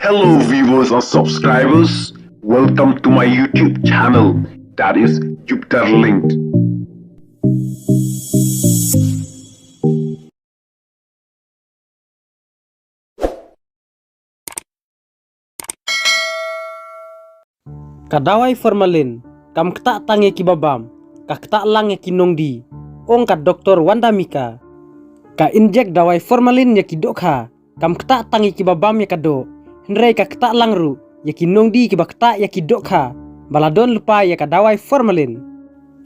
Hello viewers and subscribers, welcome to my YouTube channel, that is Jupiter Linked. Kadawai formalin, kam kta tange ki babam, ka kta lang ki nongdi, ong ka Dr. Wanda Mika. Ka injek dawai formalin ya ki dokha, kam kta tange ki babam ya kado, henrei ka kta lang ru, ya ki nongdi ki bakta ya ki dokha, baladon lupa ya ka dawai formalin.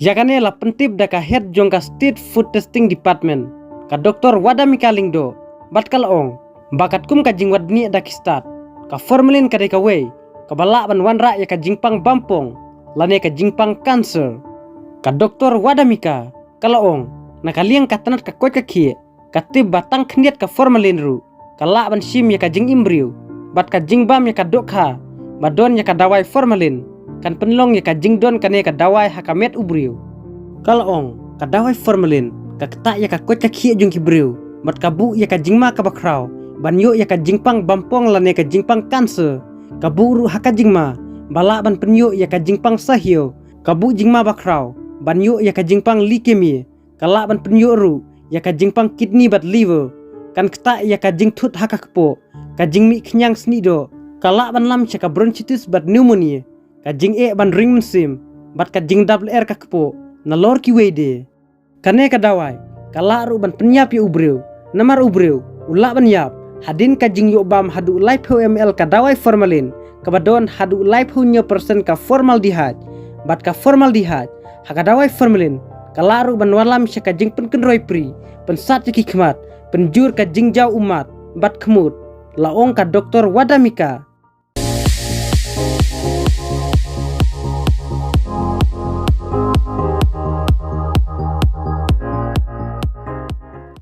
Ya kane la pentip da ka head jong ka State Food Testing Department, ka Dr. Wanda Mika lingdo, bat kal ong, bakat kum ka jingwad ni da ki start, ka formalin ka de ka wey, kabala ban wanra ya ka jingpang bampong lane ka jingpang cancer ka Dr. Wanda Mika kalaong nakaliang katanat ka koy ka kie katib batang khniat ka formalin ru kala ban sim ya ka jing imbriu bat ka jingbam ya ka dokha badon ya ka dawai formalin kan penlong ya ka jingdon kane ka dawai hakamet ubriu kalaong ka dawai formalin ka kta ya ka koy ka kie jung kibriu bat ka bu ya ka jingma ka bakrau banyo ya ka jingpang bampong lane ka jingpang cancer kaburu haka jingma bala ban penyo ya ka jingpang sahio kabu jingma bakrau banyo ya ka jingpang leukemia kala ban penyo ru ya ka jingpang kidney bat liver kan kta ya ka jingthut haka kpo ka jingmi khnyang snido kala ban lam cha ka bronchitis bat pneumonia ka jing e ban ring sim bat ka jing double r ka kpo na lor ki wede kane ka dawai kala ru ban penyap ya ubreu namar ubreu ula ban yap hadin ka jing yo bam hadu life ml ka dawai formalin kabadon hadu life nya persen ka formaldehyde bat ka formaldehyde haka dawai formalin kalaru ban walam sya ka jing penken roi pri pensat ki khmat penjur ka jing jau umat bat khmut laong ka Dr. Wanda Mika